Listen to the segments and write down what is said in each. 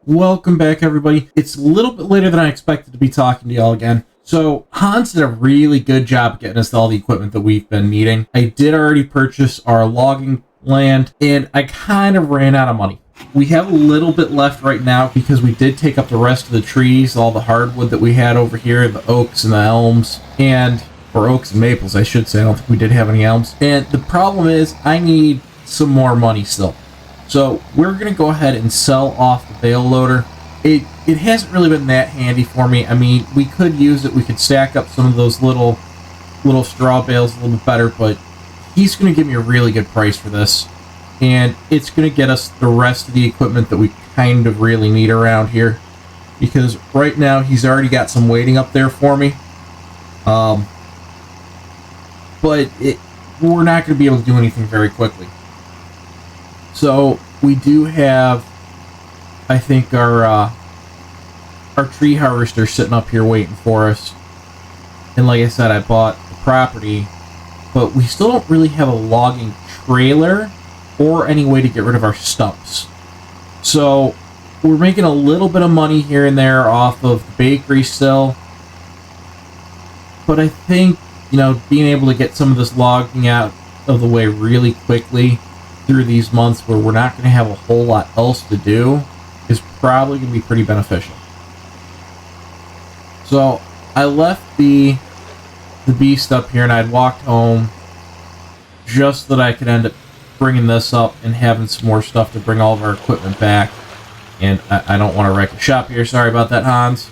Welcome back, everybody. It's a little bit later than I expected to be talking to y'all again. So, Hans did a really good job of getting us all the equipment that we've been needing. I did already purchase our logging land, and I kind of ran out of money. We have a little bit left right now because we did take up the rest of the trees, all the hardwood that we had over here, the oaks and the elms, or oaks and maples, I should say. I don't think we did have any elms. And the problem is, I need some more money still. So we're going to go ahead and sell off the bale loader. It hasn't really been that handy for me. I mean, we could use it. We could stack up some of those little straw bales a little bit better, but he's going to give me a really good price for this. And it's going to get us the rest of the equipment that we kind of really need around here. Because right now, he's already got some waiting up there for me. But we're not going to be able to do anything very quickly. So we do have, I think, our tree harvester sitting up here waiting for us. And like I said, I bought the property, but we still don't really have a logging trailer or any way to get rid of our stumps. So we're making a little bit of money here and there off of the bakery still. But I think, being able to get some of this logging out of the way really quickly through these months where we're not going to have a whole lot else to do is probably going to be pretty beneficial. So I left the beast up here and I'd walked home just so that I could end up bringing this up and having some more stuff to bring all of our equipment back. And I don't want to wreck the shop here. Sorry about that, Hans.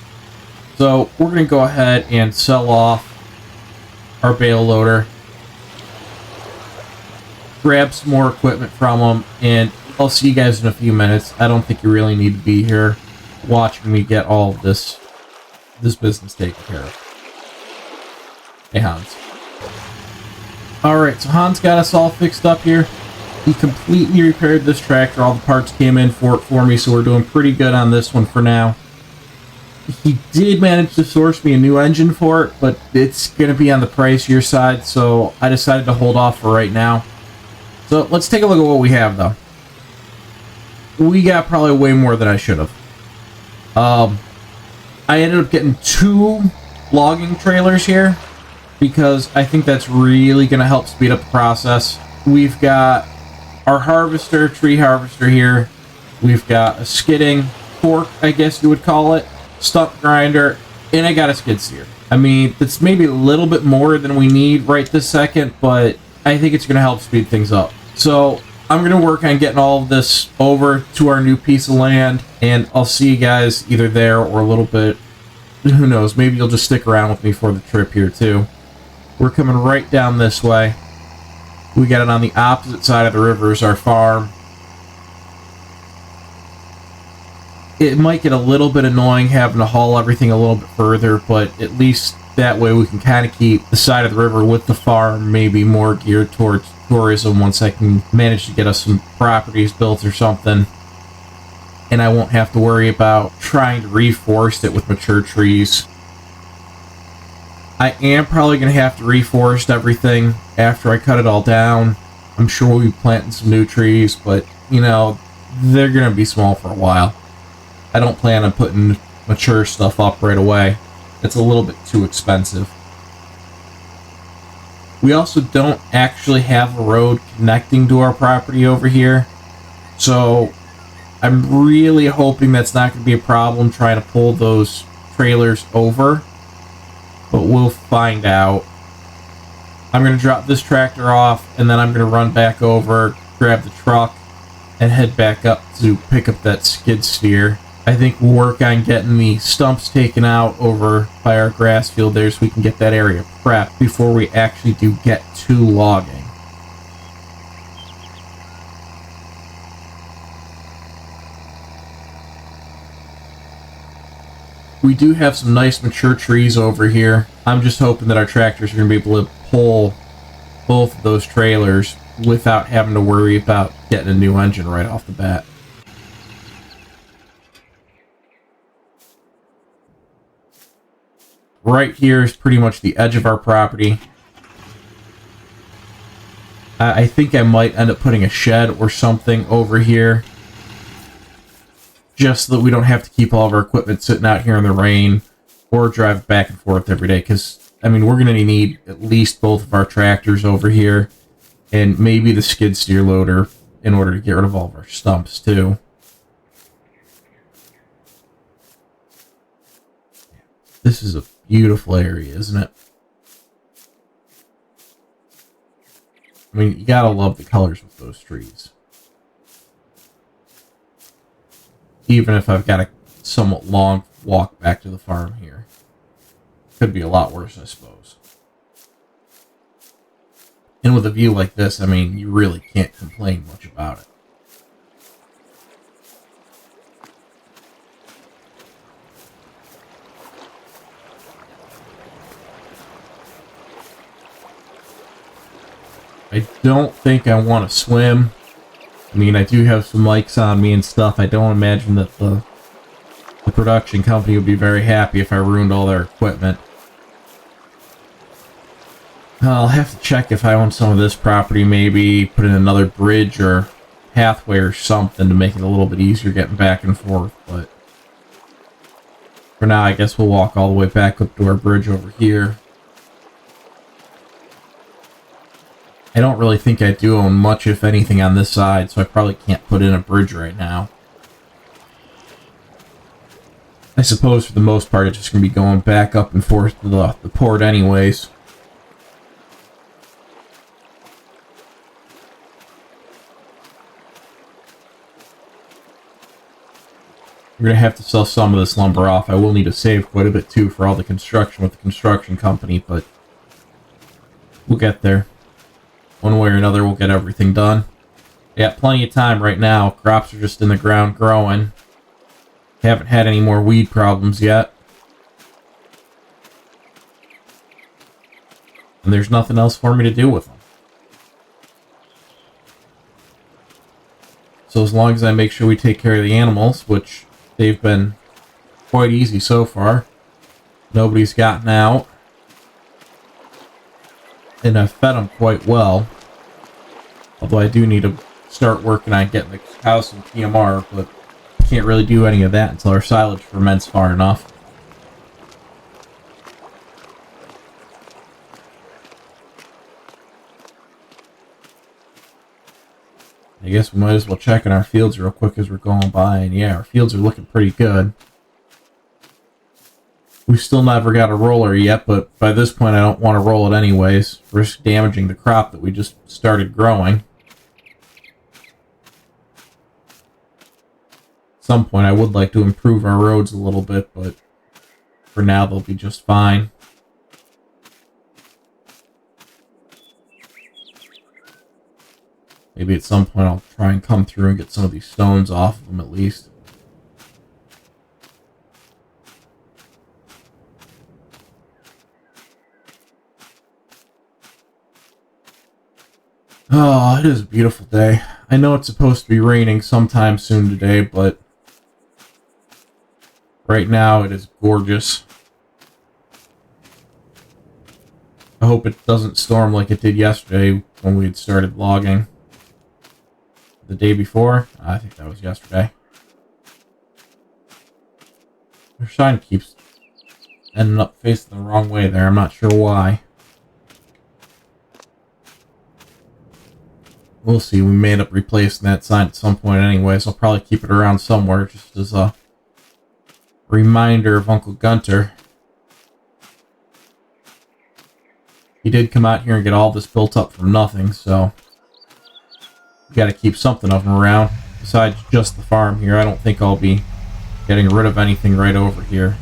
So we're going to go ahead and sell off our bale loader, grab some more equipment from them, and I'll see you guys in a few minutes. I don't think you really need to be here watching me get all of this business taken care of. Hey, Hans. Alright, so Hans got us all fixed up here. He completely repaired this tractor. All the parts came in for it for me, so we're doing pretty good on this one for now. He did manage to source me a new engine for it, but it's going to be on the pricier side, so I decided to hold off for right now. So let's take a look at what we have, though. We got probably way more than I should have. I ended up getting 2 logging trailers here because I think that's really going to help speed up the process. We've got our tree harvester here. We've got a skidding fork, I guess you would call it, stump grinder, and I got a skid steer. I mean, it's maybe a little bit more than we need right this second, but I think it's going to help speed things up. So I'm going to work on getting all of this over to our new piece of land, and I'll see you guys either there or a little bit. Who knows? Maybe you'll just stick around with me for the trip here too. We're coming right down this way. We got it on the opposite side of the river as our farm. It might get a little bit annoying having to haul everything a little bit further, but at least that way we can kind of keep the side of the river with the farm maybe more geared towards tourism once I can manage to get us some properties built or something. And I won't have to worry about trying to reforest it with mature trees. I am probably going to have to reforest everything after I cut it all down. I'm sure we'll be planting some new trees, but, they're going to be small for a while. I don't plan on putting mature stuff up right away. It's a little bit too expensive. We also don't actually have a road connecting to our property over here, so I'm really hoping that's not going to be a problem trying to pull those trailers over, but we'll find out. I'm going to drop this tractor off, and then I'm going to run back over, grab the truck, and head back up to pick up that skid steer. I think we'll work on getting the stumps taken out over by our grass field there so we can get that area prepped before we actually do get to logging. We do have some nice mature trees over here. I'm just hoping that our tractors are going to be able to pull both of those trailers without having to worry about getting a new engine right off the bat. Right here is pretty much the edge of our property. I think I might end up putting a shed or something over here. just so that we don't have to keep all of our equipment sitting out here in the rain or drive back and forth every day. Because, I mean, we're going to need at least both of our tractors over here and maybe the skid steer loader in order to get rid of all of our stumps, too. This is a beautiful area, isn't it? I mean, you gotta love the colors with those trees. Even if I've got a somewhat long walk back to the farm here. Could be a lot worse, I suppose. And with a view like this, I mean, you really can't complain much about it. I don't think I want to swim. I mean, I do have some mics on me and stuff. I don't imagine that the production company would be very happy if I ruined all their equipment. I'll have to check if I own some of this property, maybe put in another bridge or pathway or something to make it a little bit easier getting back and forth, but for now, I guess we'll walk all the way back up to our bridge over here. I don't really think I do own much, if anything, on this side, so I probably can't put in a bridge right now. I suppose for the most part it's just going to be going back up and forth to the port anyways. We're going to have to sell some of this lumber off. I will need to save quite a bit too for all the construction with the construction company, but we'll get there. One way or another, we'll get everything done. We got plenty of time right now. Crops are just in the ground growing. Haven't had any more weed problems yet. And there's nothing else for me to do with them. So as long as I make sure we take care of the animals, which they've been quite easy so far. Nobody's gotten out. And I've fed them quite well. Although I do need to start working on getting the cows some PMR, but can't really do any of that until our silage ferments far enough. I guess we might as well check in our fields real quick as we're going by, and yeah, our fields are looking pretty good. We've still never got a roller yet, but by this point I don't want to roll it anyways. Risk damaging the crop that we just started growing. At some point I would like to improve our roads a little bit, but for now they'll be just fine. Maybe at some point I'll try and come through and get some of these stones off of them at least. Oh, it is a beautiful day. I know it's supposed to be raining sometime soon today, but right now it is gorgeous. I hope it doesn't storm like it did yesterday when we had started logging. The day before? I think that was yesterday. Our sign keeps ending up facing the wrong way there. I'm not sure why. We'll see. We may end up replacing that sign at some point anyways. I'll probably keep it around somewhere just as a reminder of Uncle Gunter. He did come out here and get all this built up from nothing, so we got to keep something of him around. Besides just the farm here, I don't think I'll be getting rid of anything right over here.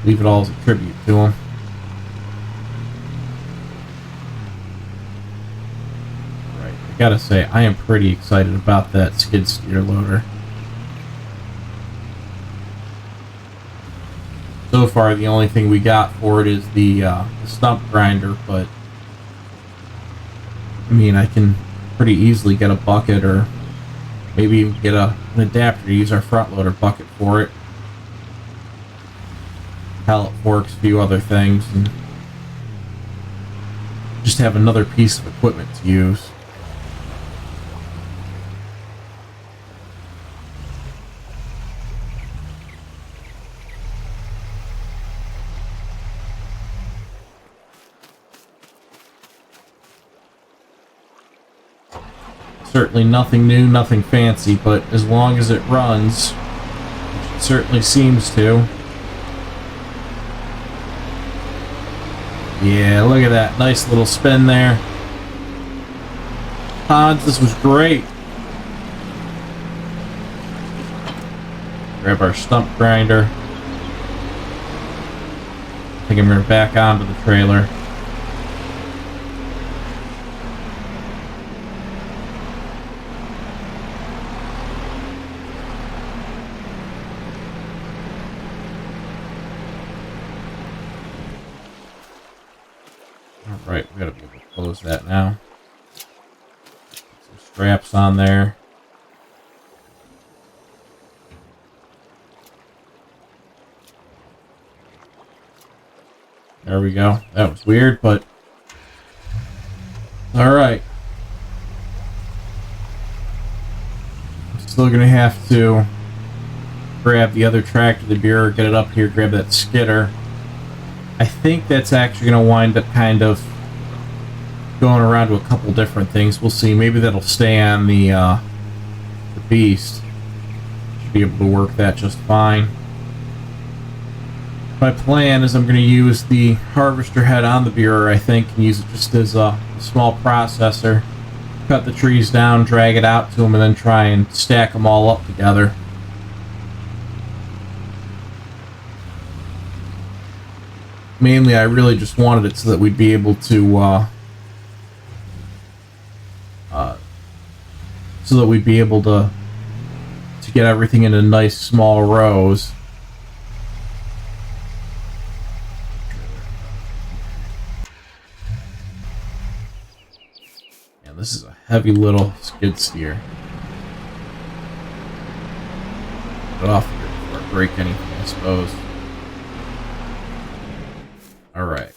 Leave it all as a tribute to him. Right, I gotta say, I am pretty excited about that skid steer loader. So far, the only thing we got for it is the stump grinder, but I mean, I can pretty easily get a bucket or maybe even get an adapter to use our front loader bucket for it. Pallet forks, a few other things, and just have another piece of equipment to use. Certainly nothing new, nothing fancy, but as long as it runs, which it certainly seems to. Yeah, look at that. Nice little spin there. Hans, this was great. Grab our stump grinder. I think I'm going to back onto the trailer. Alright, we gotta be able to close that now. Put some straps on there. There we go. That was weird, but... Alright. I'm still gonna have to grab the other tractor, the Bureau, get it up here, grab that skidder. I think that's actually going to wind up kind of going around to a couple different things. We'll see. Maybe that'll stay on the beast. Should be able to work that just fine. My plan is I'm going to use the harvester head on the Bureau, I think, and use it just as a small processor. Cut the trees down, drag it out to them, and then try and stack them all up together. Mainly, I really just wanted it so that we'd be able to, to get everything into nice small rows. And this is a heavy little skid steer. Get off here before I break anything, I suppose. Alright.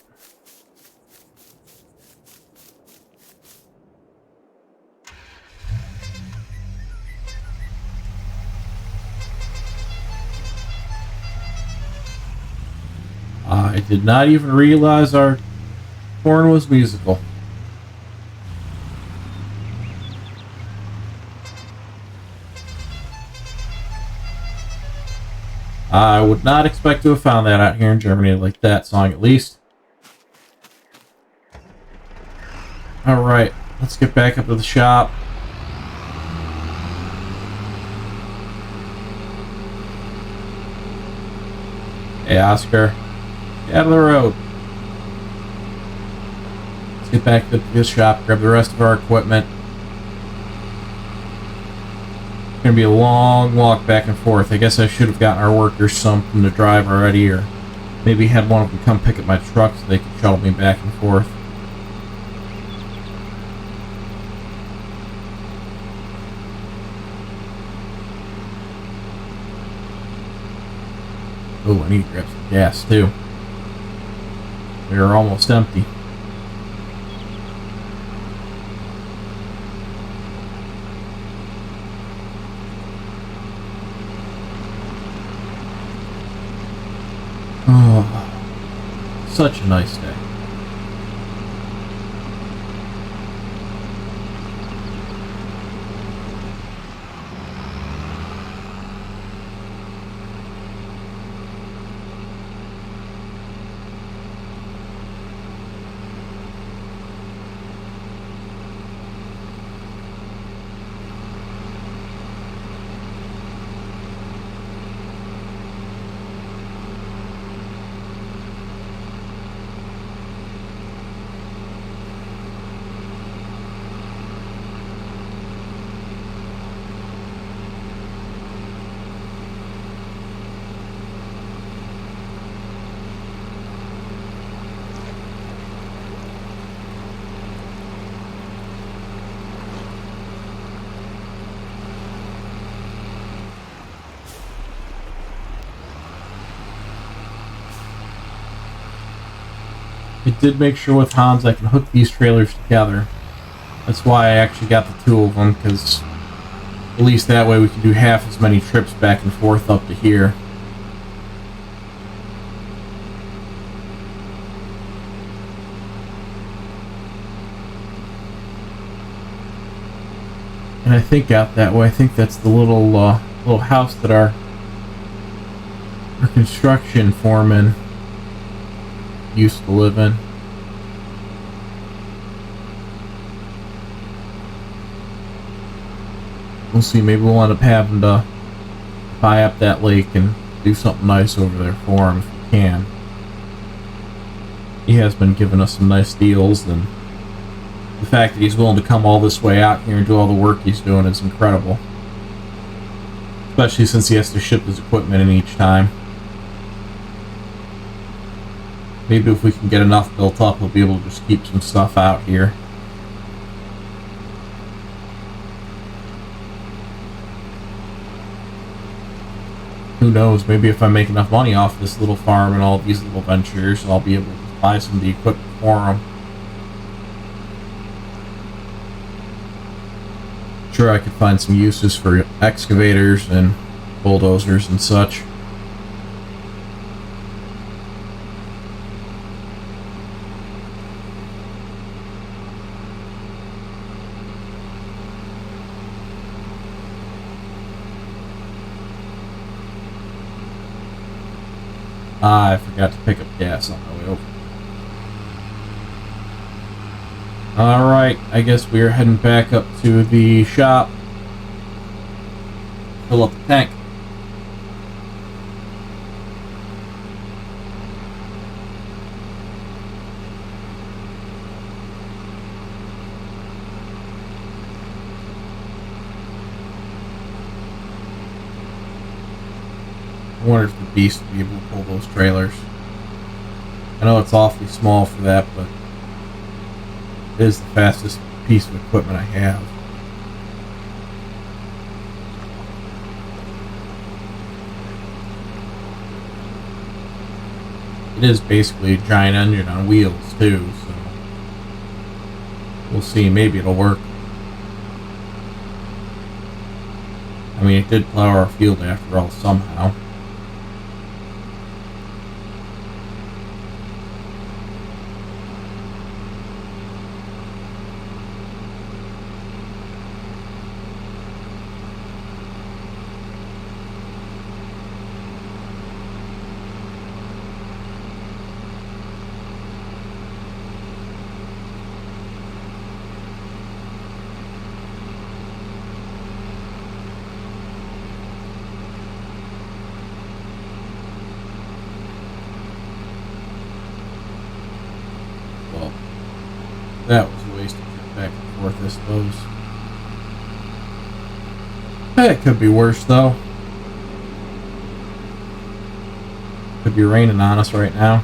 I did not even realize our horn was musical. I would not expect to have found that out here in Germany, like that song at least. Alright, let's get back up to the shop. Hey Oscar, get out of the road. Let's get back to this shop, grab the rest of our equipment. It's gonna be a long walk back and forth. I guess I should have gotten our workers something to drive already, or maybe had one of them come pick up my truck so they could shuttle me back and forth. Oh, I need to grab some gas too. We are almost empty. Oh, such a nice day. I did make sure with Hans I can hook these trailers together. That's why I actually got the two of them, because at least that way we can do half as many trips back and forth up to here. And I think out that way, I think that's the little house that our construction foreman used to live in. We'll see, maybe we'll end up having to buy up that lake and do something nice over there for him if we can. He has been giving us some nice deals, and the fact that he's willing to come all this way out here and do all the work he's doing is incredible. Especially since he has to ship his equipment in each time. Maybe if we can get enough built up, we'll be able to just keep some stuff out here. Who knows, maybe if I make enough money off this little farm and all these little ventures, I'll be able to buy some of the equipment for them. Sure, I could find some uses for excavators and bulldozers and such. I forgot to pick up gas on my way over. Alright, I guess we are heading back up to the shop. Fill up the tank. I wonder if the beast will be able to pull those trailers. I know it's awfully small for that, but it is the fastest piece of equipment I have. It is basically a giant engine on wheels too, so we'll see. Maybe it'll work. I mean, it did plow our field after all somehow. That was a waste of trip back and forth, I suppose. It could be worse, though. Could be raining on us right now.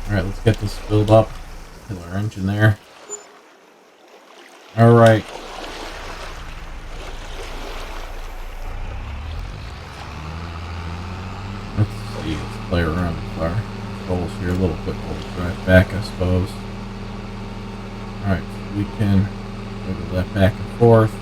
Alright, let's get this filled up. Kill our engine there. Alright. Let's play around with our controls here a little bit while we drive back, I suppose. Alright, so we can wiggle that back and forth.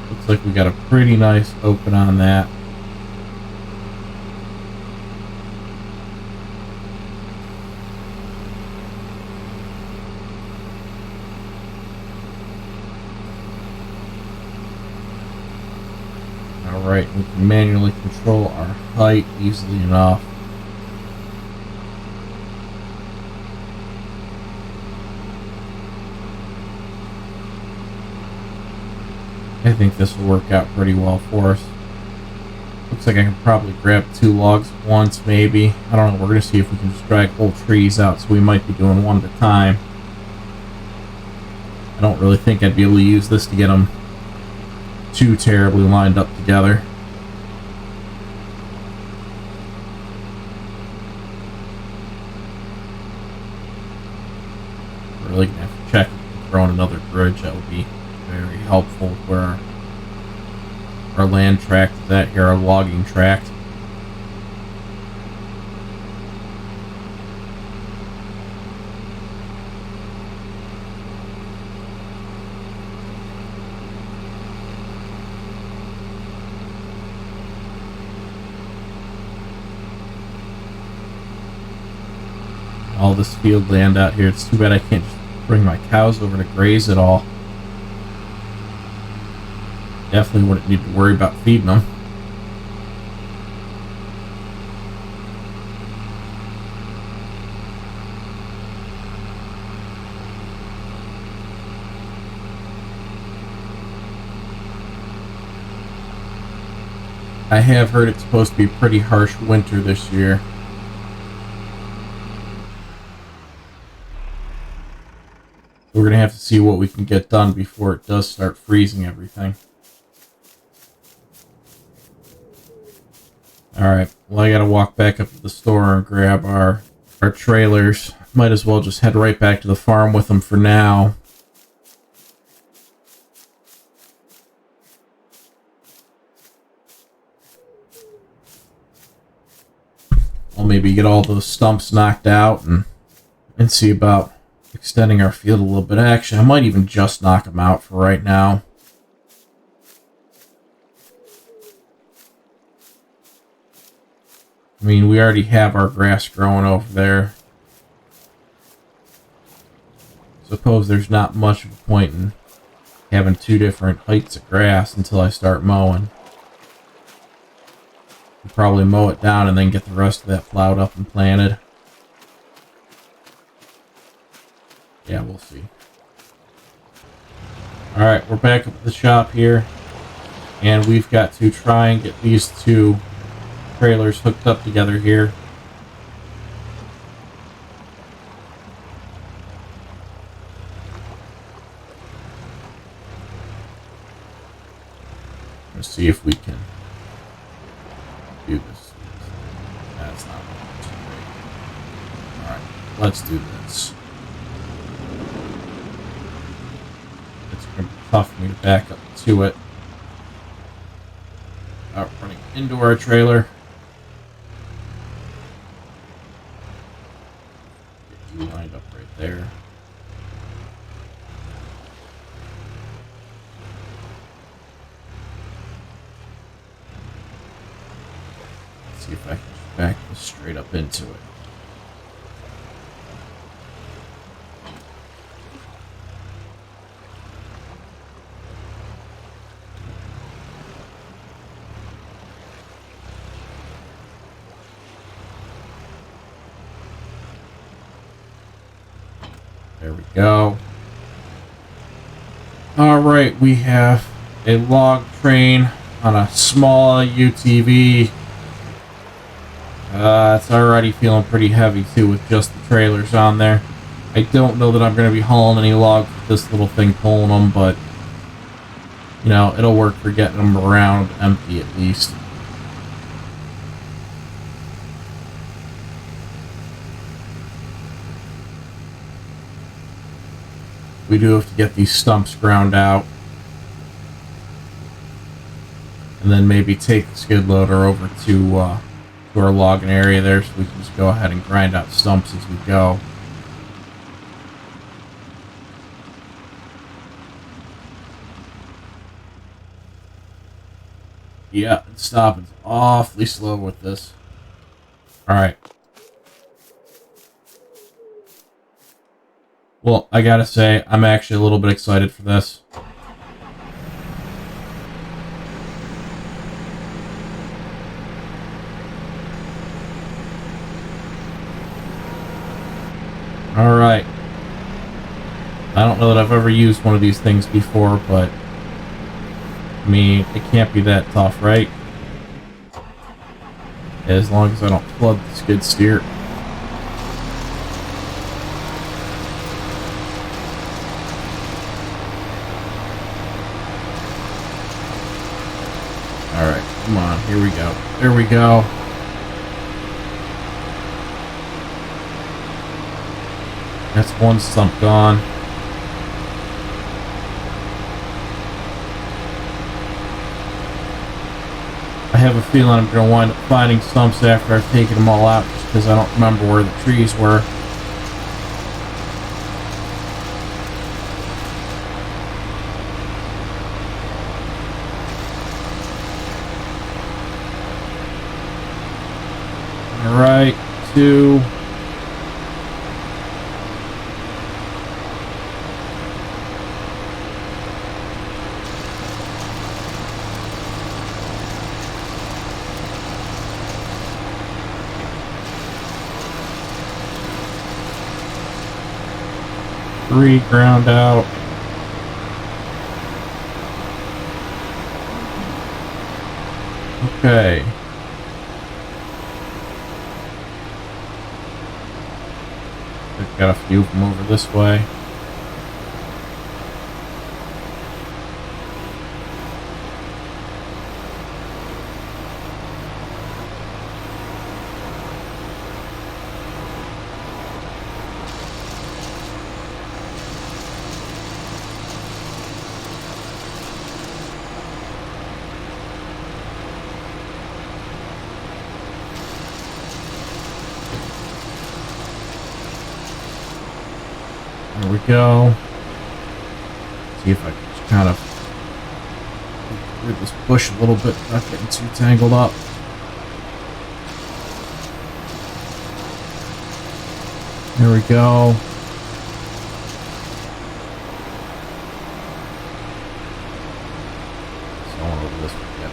Looks like we got a pretty nice open on that. Alright, we can manually control our height easily enough. I think this will work out pretty well for us. Looks like I can probably grab 2 logs at once, maybe. I don't know, we're going to see if we can just drag whole trees out, so we might be doing one at a time. I don't really think I'd be able to use this to get them too terribly lined up together. We're really gonna have to check if we can throw in another bridge. That would be very helpful where our land tract is at here, our logging tract. all this field land out here. It's too bad I can't just bring my cows over to graze it all. Definitely wouldn't need to worry about feeding them. I have heard it's supposed to be a pretty harsh winter this year. We're going to have to see what we can get done before it does start freezing everything. Alright, well I gotta walk back up to the store and grab our trailers. Might as well just head right back to the farm with them for now. I'll maybe get all those stumps knocked out and see about extending our field a little bit. Actually, I might even just knock them out for right now. I mean, we already have our grass growing over there. Suppose there's not much of a point in having two different heights of grass until I start mowing. I'll probably mow it down and then get the rest of that plowed up and planted. Yeah, we'll see. Alright, we're back up at the shop here. And we've got to try and get these two trailers hooked up together here. Let's see if we can do this. That's not too great. Alright, let's do this. It's going to be tough for me to back up to it without running into our trailer. Get you lined up right there. See if I can back this straight up into it. There we go. Alright, we have a log train on a small UTV. It's already feeling pretty heavy too with just the trailers on there. I don't know that I'm going to be hauling any logs with this little thing pulling them, but you know, it'll work for getting them around empty at least. We do have to get these stumps ground out. And then maybe take the skid loader over to our logging area there so we can just go ahead and grind out stumps as we go. Yeah, it's stopping awfully slow with this. Alright. Well, I gotta say, I'm actually a little bit excited for this. Alright. I don't know that I've ever used one of these things before, but I mean, it can't be that tough, right? As long as I don't flood the skid steer. Alright, come on, here we go. There we go. That's one stump gone. I have a feeling I'm going to wind up finding stumps after I've taken them all out just because I don't remember where the trees were. Alright, 2. 3 ground out. Okay. I've got a few of them over this way. There we go. See if I can just kind of clear this bush a little bit without getting too tangled up. There we go. So on over this way. Yep.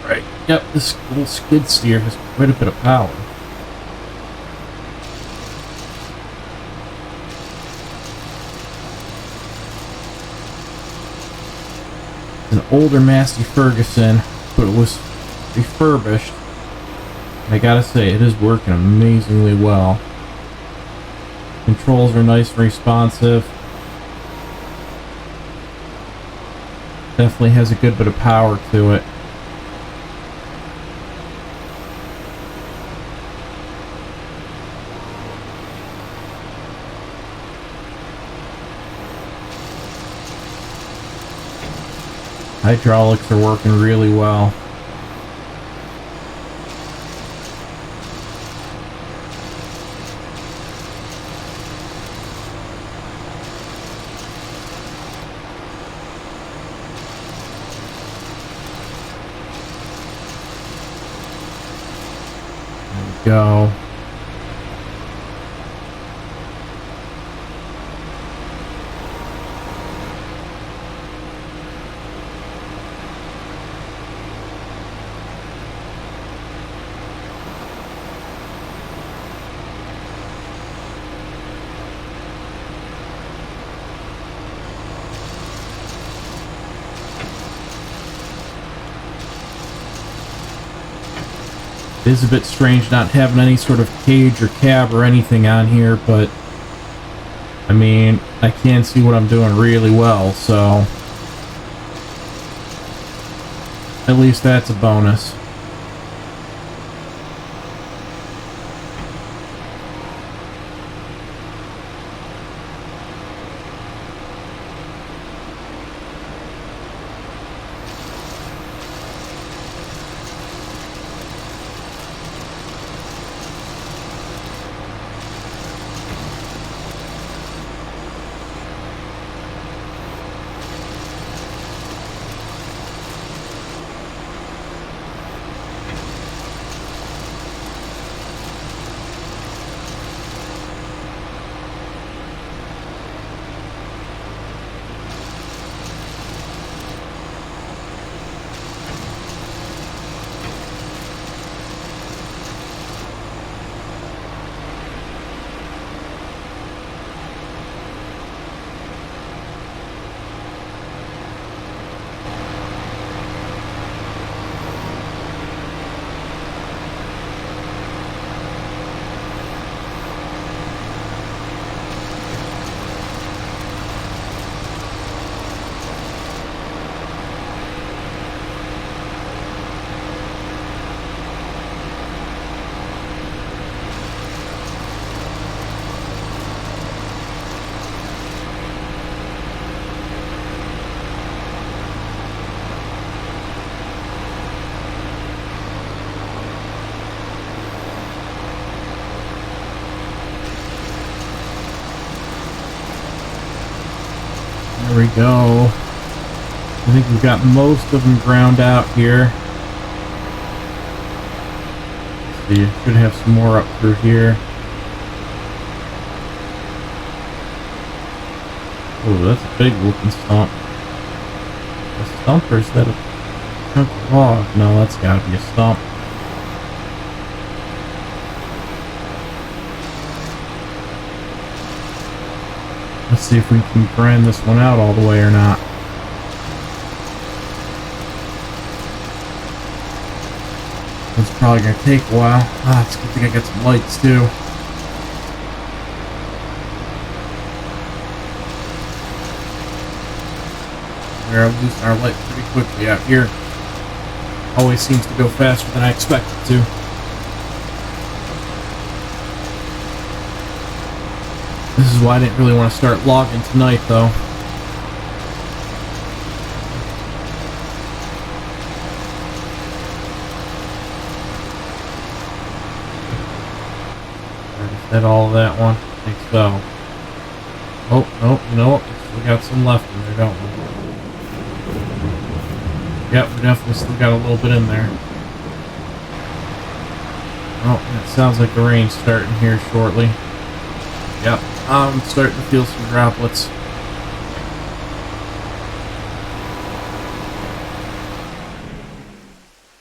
Alright. Yep, this little skid steer has quite a bit of power. An older Massey Ferguson, but it was refurbished. And I gotta say, it is working amazingly well. Controls are nice and responsive. Definitely has a good bit of power to it. Hydraulics are working really well. There we go. It is a bit strange not having any sort of cage or cab or anything on here, but I mean, I can see what I'm doing really well, so at least that's a bonus. There we go. I think we've got most of them ground out here. Let's see, should have some more up through here. Oh, that's a big looking stump. A stump, or is that a chunk of log? No, that's gotta be a stump. A Let's see if we can grind this one out all the way or not. It's probably going to take a while. It's a good thing I get some lights too. We're losing our light pretty quickly out here. Always seems to go faster than I expect it to. This is why I didn't really want to start logging tonight, though. Did all of that one? I think so. Oh, no, you know what? We got some left in there, don't we? Yep, we definitely still got a little bit in there. Oh, it sounds like the rain's starting here shortly. Yep, I'm starting to feel some droplets.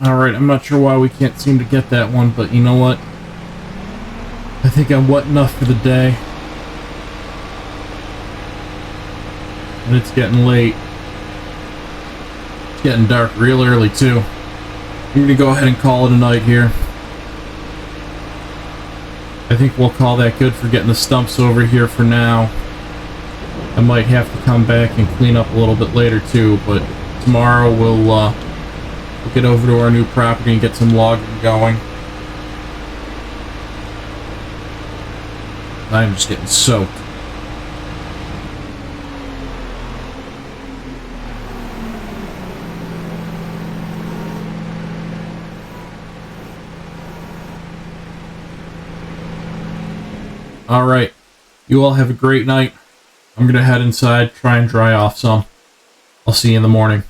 Alright, I'm not sure why we can't seem to get that one, but you know what? I think I'm wet enough for the day. And it's getting late. It's getting dark real early, too. I'm gonna go ahead and call it a night here. I think we'll call that good for getting the stumps over here for now. I might have to come back and clean up a little bit later, too, but tomorrow we'll get over to our new property and get some logging going. I'm just getting soaked. Alright, you all have a great night. I'm gonna head inside, try and dry off some. I'll see you in the morning.